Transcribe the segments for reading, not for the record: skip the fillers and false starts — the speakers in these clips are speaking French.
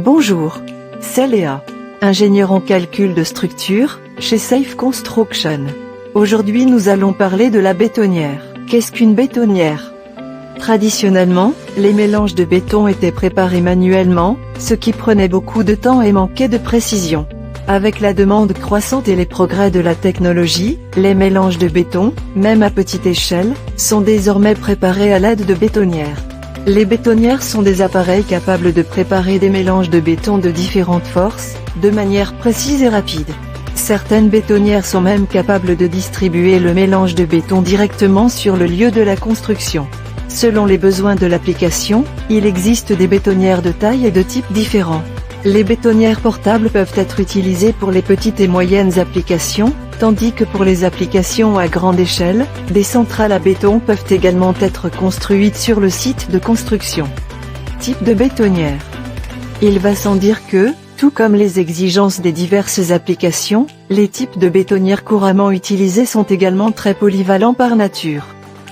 Bonjour, c'est Léa, ingénieure en calcul de structure, chez Safe Construction. Aujourd'hui nous allons parler de la bétonnière. Qu'est-ce qu'une bétonnière? Traditionnellement, les mélanges de béton étaient préparés manuellement, ce qui prenait beaucoup de temps et manquait de précision. Avec la demande croissante et les progrès de la technologie, les mélanges de béton, même à petite échelle, sont désormais préparés à l'aide de bétonnières. Les bétonnières sont des appareils capables de préparer des mélanges de béton de différentes forces, de manière précise et rapide. Certaines bétonnières sont même capables de distribuer le mélange de béton directement sur le lieu de la construction. Selon les besoins de l'application, il existe des bétonnières de taille et de types différents. Les bétonnières portables peuvent être utilisées pour les petites et moyennes applications, tandis que pour les applications à grande échelle, des centrales à béton peuvent également être construites sur le site de construction. Type de bétonnière. Il va sans dire que, tout comme les exigences des diverses applications, les types de bétonnières couramment utilisés sont également très polyvalents par nature.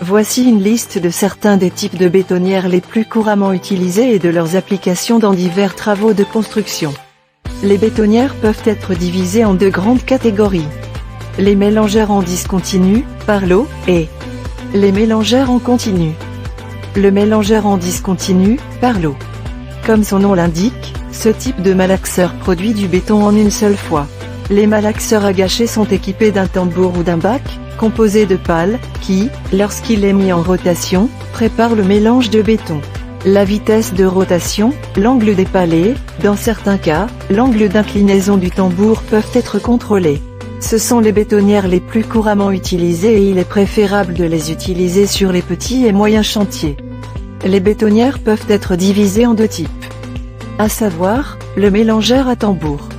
Voici une liste de certains des types de bétonnières les plus couramment utilisés et de leurs applications dans divers travaux de construction. Les bétonnières peuvent être divisées en deux grandes catégories. Les mélangeurs en discontinu, par l'eau, et les mélangeurs en continu. Le mélangeur en discontinu, par l'eau. Comme son nom l'indique, ce type de malaxeur produit du béton en une seule fois. Les malaxeurs à gâcher sont équipés d'un tambour ou d'un bac, composé de pales, qui, lorsqu'il est mis en rotation, prépare le mélange de béton. La vitesse de rotation, l'angle des pales et, dans certains cas, l'angle d'inclinaison du tambour peuvent être contrôlés. Ce sont les bétonnières les plus couramment utilisées et il est préférable de les utiliser sur les petits et moyens chantiers. Les bétonnières peuvent être divisées en deux types. À savoir, le mélangeur à tambour.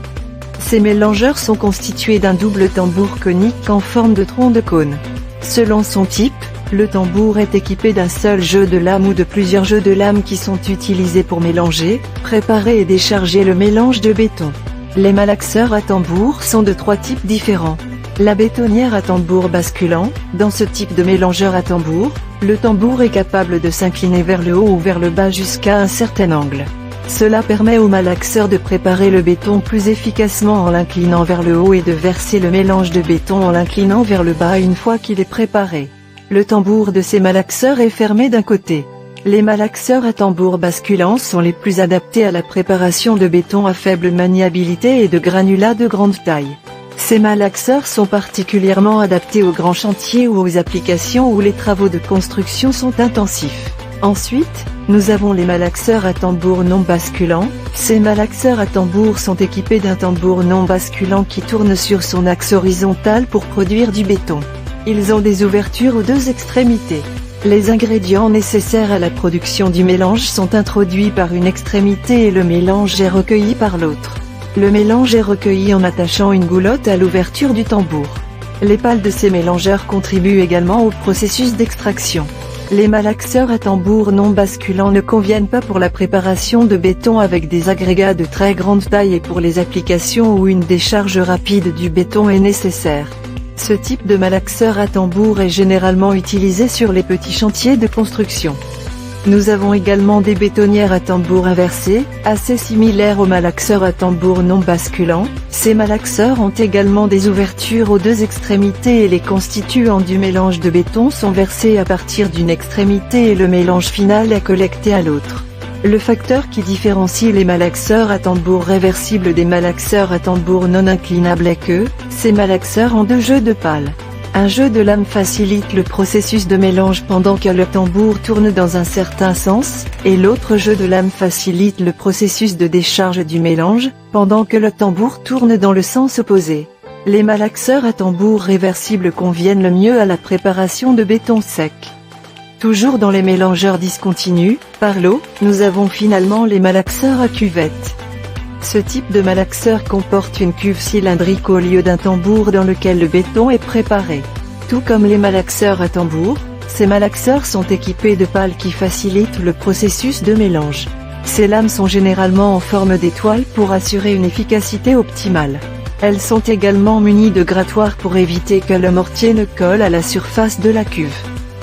Ces mélangeurs sont constitués d'un double tambour conique en forme de tronc de cône. Selon son type, le tambour est équipé d'un seul jeu de lames ou de plusieurs jeux de lames qui sont utilisés pour mélanger, préparer et décharger le mélange de béton. Les malaxeurs à tambour sont de trois types différents. La bétonnière à tambour basculant, dans ce type de mélangeur à tambour, le tambour est capable de s'incliner vers le haut ou vers le bas jusqu'à un certain angle. Cela permet au malaxeur de préparer le béton plus efficacement en l'inclinant vers le haut et de verser le mélange de béton en l'inclinant vers le bas une fois qu'il est préparé. Le tambour de ces malaxeurs est fermé d'un côté. Les malaxeurs à tambour basculant sont les plus adaptés à la préparation de béton à faible maniabilité et de granulats de grande taille. Ces malaxeurs sont particulièrement adaptés aux grands chantiers ou aux applications où les travaux de construction sont intensifs. Ensuite, nous avons les malaxeurs à tambour non basculant. Ces malaxeurs à tambour sont équipés d'un tambour non basculant qui tourne sur son axe horizontal pour produire du béton. Ils ont des ouvertures aux deux extrémités. Les ingrédients nécessaires à la production du mélange sont introduits par une extrémité et le mélange est recueilli par l'autre. Le mélange est recueilli en attachant une goulotte à l'ouverture du tambour. Les pales de ces mélangeurs contribuent également au processus d'extraction. Les malaxeurs à tambour non basculants ne conviennent pas pour la préparation de béton avec des agrégats de très grande taille et pour les applications où une décharge rapide du béton est nécessaire. Ce type de malaxeur à tambour est généralement utilisé sur les petits chantiers de construction. Nous avons également des bétonnières à tambour inversé, assez similaires aux malaxeurs à tambour non basculants. Ces malaxeurs ont également des ouvertures aux deux extrémités et les constituants du mélange de béton sont versés à partir d'une extrémité et le mélange final est collecté à l'autre. Le facteur qui différencie les malaxeurs à tambour réversibles des malaxeurs à tambour non inclinables est que, ces malaxeurs ont deux jeux de pales. Un jeu de lames facilite le processus de mélange pendant que le tambour tourne dans un certain sens, et l'autre jeu de lames facilite le processus de décharge du mélange, pendant que le tambour tourne dans le sens opposé. Les malaxeurs à tambour réversibles conviennent le mieux à la préparation de béton sec. Toujours dans les mélangeurs discontinus, par l'eau, nous avons finalement les malaxeurs à cuvette. Ce type de malaxeur comporte une cuve cylindrique au lieu d'un tambour dans lequel le béton est préparé. Tout comme les malaxeurs à tambour, ces malaxeurs sont équipés de pales qui facilitent le processus de mélange. Ces lames sont généralement en forme d'étoile pour assurer une efficacité optimale. Elles sont également munies de grattoirs pour éviter que le mortier ne colle à la surface de la cuve.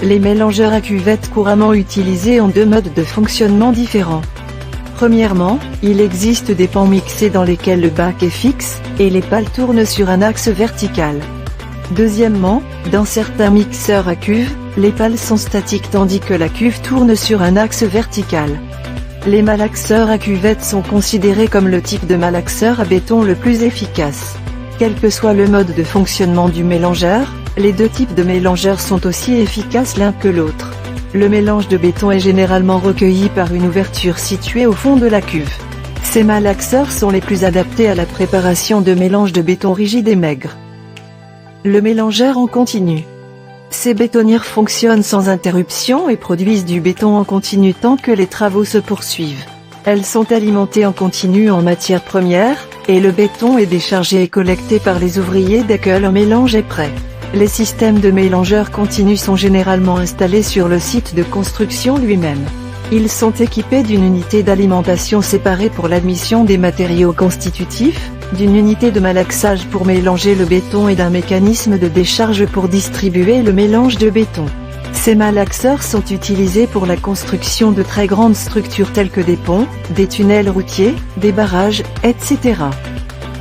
Les mélangeurs à cuvette couramment utilisés ont deux modes de fonctionnement différents. Premièrement, il existe des pans mixés dans lesquels le bac est fixe, et les pales tournent sur un axe vertical. Deuxièmement, dans certains mixeurs à cuve, les pales sont statiques tandis que la cuve tourne sur un axe vertical. Les malaxeurs à cuvette sont considérés comme le type de malaxeur à béton le plus efficace. Quel que soit le mode de fonctionnement du mélangeur, les deux types de mélangeurs sont aussi efficaces l'un que l'autre. Le mélange de béton est généralement recueilli par une ouverture située au fond de la cuve. Ces malaxeurs sont les plus adaptés à la préparation de mélanges de béton rigide et maigre. Le mélangeur en continu. Ces bétonnières fonctionnent sans interruption et produisent du béton en continu tant que les travaux se poursuivent. Elles sont alimentées en continu en matière première, et le béton est déchargé et collecté par les ouvriers dès que le mélange est prêt. Les systèmes de mélangeurs continus sont généralement installés sur le site de construction lui-même. Ils sont équipés d'une unité d'alimentation séparée pour l'admission des matériaux constitutifs, d'une unité de malaxage pour mélanger le béton et d'un mécanisme de décharge pour distribuer le mélange de béton. Ces malaxeurs sont utilisés pour la construction de très grandes structures telles que des ponts, des tunnels routiers, des barrages, etc.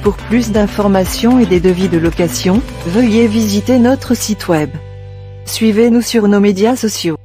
Pour plus d'informations et des devis de location, veuillez visiter notre site web. Suivez-nous sur nos médias sociaux.